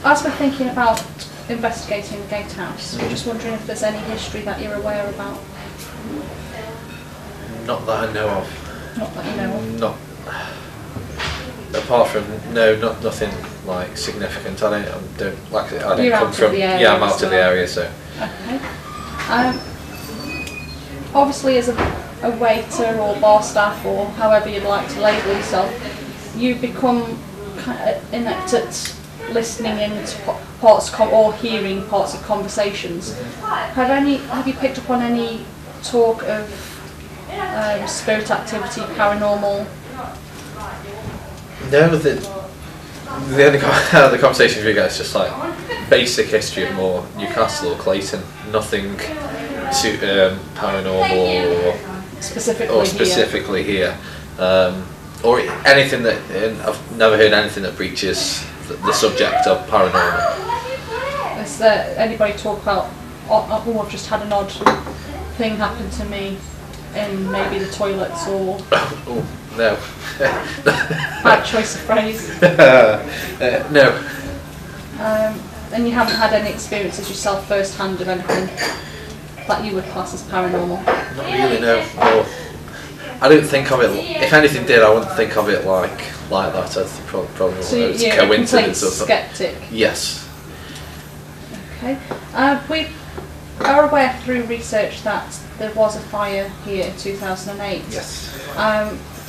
As we're thinking about investigating the gatehouse, I'm just wondering if there's any history that you're aware about. Not that I know of. Not that you know of. Not apart from nothing like significant. I don't like. I don't You're come out of from. the area Yeah, I'm out as of the well. area, so. Okay. Obviously, as a waiter or bar staff or however you'd like to label yourself, you become kind of inept at listening into parts or hearing parts of conversations. Have you picked up on any talk of spirit activity, paranormal? No, the only the conversations we get is just like basic history of more Newcastle or Clayton. Nothing paranormal or specifically here. Or anything that I've never heard anything that breaches the subject of paranormal. Has there anybody talk about, oh, I've just had an odd thing happen to me in maybe the toilets, or Oh no. bad choice of phrase? No. And you haven't had any experiences yourself firsthand of anything that you would class as paranormal? Not really, no. Or, I don't think of it. If anything did, I wouldn't think of it like that. I'd probably So it's you're coincidence a or something. skeptic? Yes. Okay. We are aware through research that there was a fire here in 2008. Yes.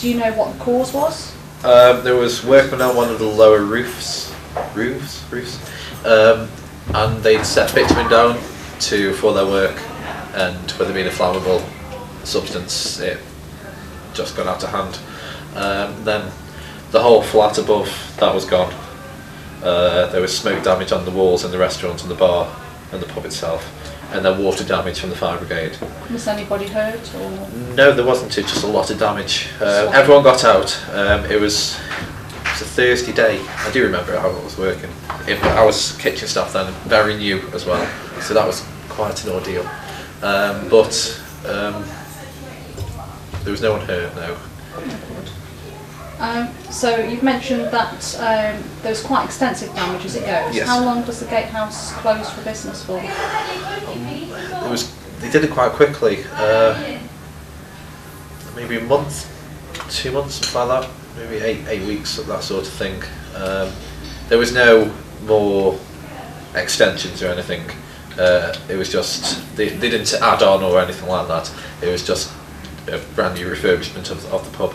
Do you know what the cause was? There was workmen on one of the lower roofs, and they'd set bitumen down for their work, and with there being a flammable substance, it just got out of hand. Then the whole flat above that was gone. There was smoke damage on the walls in the restaurant and the bar and the pub itself, and then water damage from the fire brigade. Was anybody hurt? Or? No, there wasn't. Just a lot of damage. Everyone got out. It was a Thursday day. I do remember how it was working. I was kitchen staff then, very new as well, so that was quite an ordeal. But there was no one hurt, no. So you've mentioned that there was quite extensive damage as it goes. Yes. How long does the gatehouse close for business for? They did it quite quickly. Maybe a month, 2 months, something like that. Maybe eight weeks, that sort of thing. There was no more extensions or anything. It was just they didn't add on or anything like that. It was just a brand new refurbishment of the pub.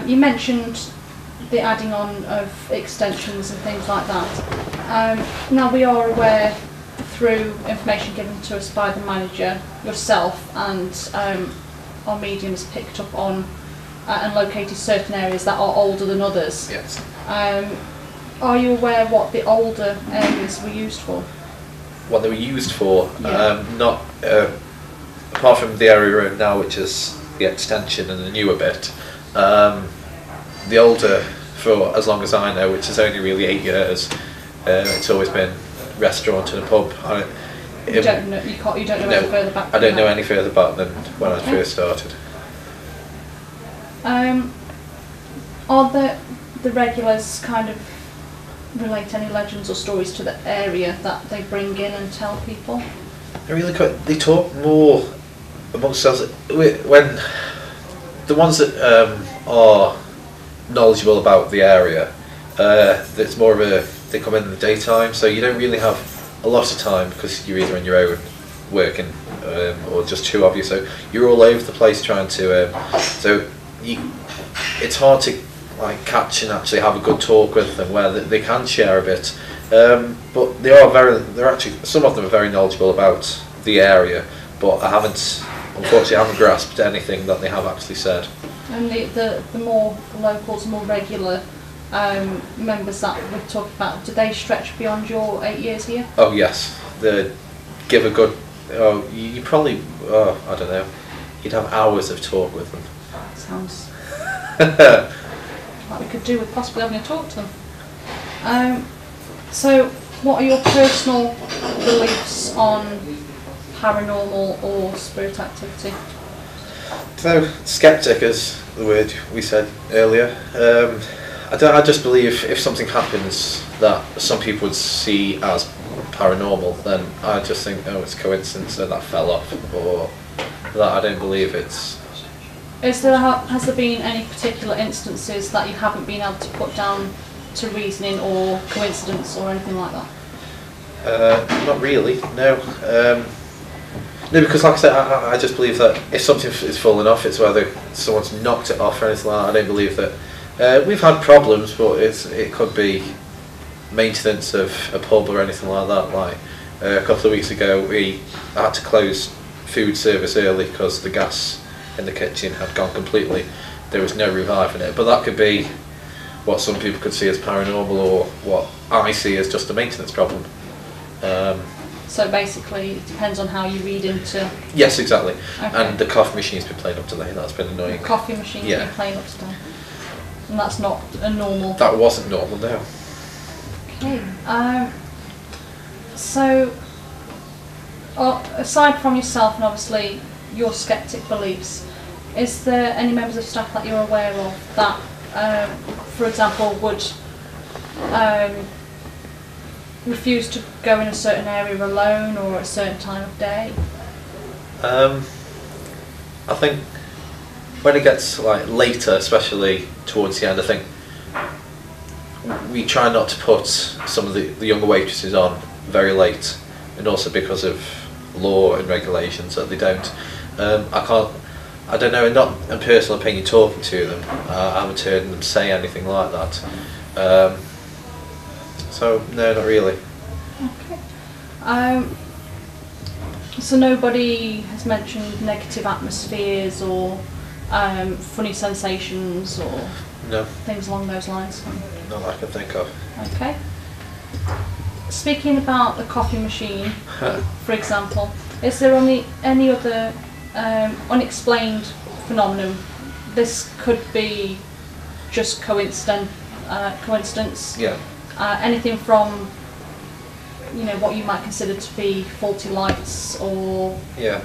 You mentioned the adding on of extensions and things like that. Now we are aware through information given to us by the manager, yourself, and our medium has picked up on and located certain areas that are older than others. Yes. Are you aware what the older areas were used for? What they were used for? Yeah. Not apart from the area we're in now, which is the extension and the newer bit. The older, for as long as I know, which is only really 8 years, it's always been restaurant and a pub. You don't know any further back. I don't know any further back than when I first started. Are the regulars kind of relate any legends or stories to the area that they bring in and tell people? They talk more amongst themselves when the ones that are knowledgeable about the area. It's more of they come in the daytime, so you don't really have a lot of time because you're either on your own working or just two of you. So you're all over the place trying to. It's hard to like catch and actually have a good talk with them where they can share a bit. But they're actually, some of them are very knowledgeable about the area, but unfortunately I haven't grasped anything that they have actually said. And the more locals, more regular members that we've talked about, do they stretch beyond your 8 years here? Oh yes, they give a good, you probably, I don't know, you'd have hours of talk with them. Sounds like we could do with possibly having a talk to them. So what are your personal beliefs on paranormal or spirit activity? So, skeptic is the word we said earlier. I just believe if something happens that some people would see as paranormal, then I just think, oh, it's coincidence and that fell off, or that I don't believe it's. Has there been any particular instances that you haven't been able to put down to reasoning or coincidence or anything like that? Not really, no. No, because like I said, I just believe that if something is falling off, it's whether someone's knocked it off or anything like that. I don't believe that. We've had problems, but it could be maintenance of a pub or anything like that. Like a couple of weeks ago, we had to close food service early because the gas in the kitchen had gone completely. There was no reviving it, but that could be what some people could see as paranormal, or what I see as just a maintenance problem. So basically, it depends on how you read into. Yes, exactly. Okay. And the coffee machine's been playing up today. That's been annoying. The coffee machine's been playing up today, and that's not a normal. That wasn't normal, no. Okay. So, aside from yourself and obviously your skeptic beliefs, is there any members of staff that you're aware of that, for example, would refuse to go in a certain area alone or at a certain time of day? I think when it gets like later, especially towards the end, I think we try not to put some of the younger waitresses on very late, and also because of law and regulations that they don't. I don't know, not in personal opinion talking to them, I haven't heard them say anything like that. So no, not really. Okay. So nobody has mentioned negative atmospheres or funny sensations or no things along those lines? Not that I can think of. Okay. Speaking about the coffee machine, for example, is there any other unexplained phenomenon? This could be just coincidence. Yeah. Anything from what you might consider to be faulty lights, or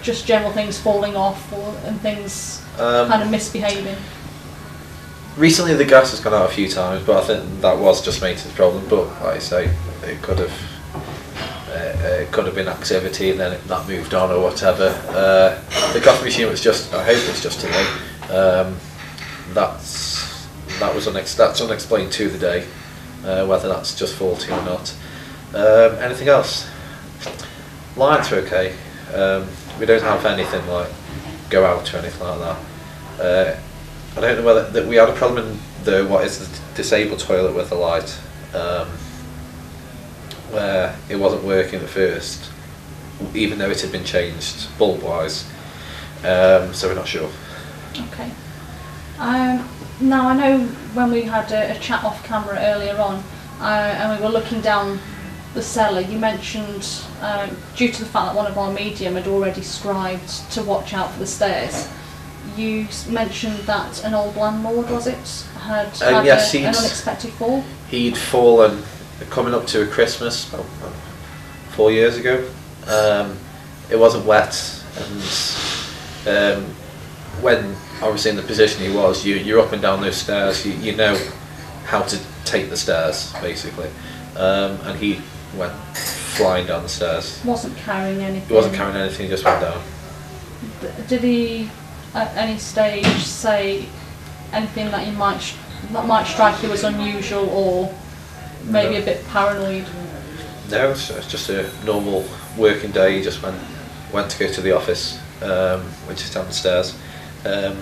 just general things falling off, and things kind of misbehaving. Recently the gas has gone out a few times, but I think that was just maintenance problem. But like I say, it could have been activity and then that moved on or whatever. The coffee machine was just, I hope it's just today. That's unexplained to the day, whether that's just faulty or not. Anything else? Lights are okay. We don't have anything like go out or anything like that. I don't know whether that we had a problem in the disabled toilet with the light, where it wasn't working at first, even though it had been changed bulb wise. So we're not sure. Okay. Now I know when we had a chat off camera earlier on, and we were looking down the cellar, you mentioned due to the fact that one of our medium had already scribed to watch out for the stairs, you mentioned that an old landlord, was it, had yes, an unexpected fall? He'd fallen coming up to a Christmas about 4 years ago. It wasn't wet, and when obviously in the position he was, you're up and down those stairs, you know how to take the stairs basically, and he went flying down the stairs. Wasn't carrying anything? He wasn't carrying anything, he just went down. Did he at any stage say anything that might strike you as unusual or maybe a bit paranoid? No, it's just a normal working day. He just went to go to the office, which is down the stairs, and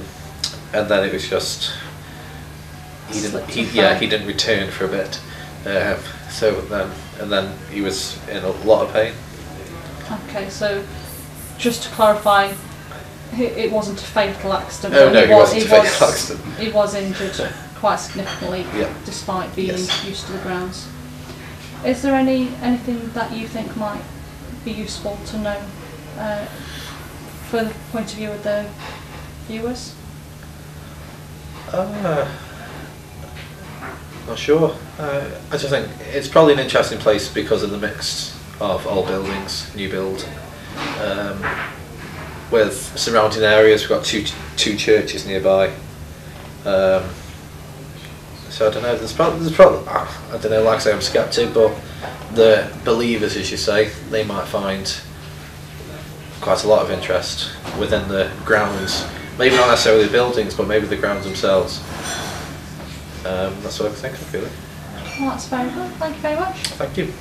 then it was just he didn't return for a bit, so then he was in a lot of pain. Okay, so just to clarify, it wasn't a fatal accident. Oh no, he wasn't a fatal accident. He was injured quite significantly, despite being used to the grounds. Is there anything that you think might be useful to know for the point of view of the viewers? Not sure. I just think it's probably an interesting place because of the mix of old buildings, new build. With surrounding areas, we've got two churches nearby. So I don't know. There's probably I don't know. Like I say, I'm a skeptic, but the believers, as you say, they might find quite a lot of interest within the grounds. Maybe not necessarily the buildings, but maybe the grounds themselves. That's what I think. Really. Well, that's very good. Thank you very much. Thank you.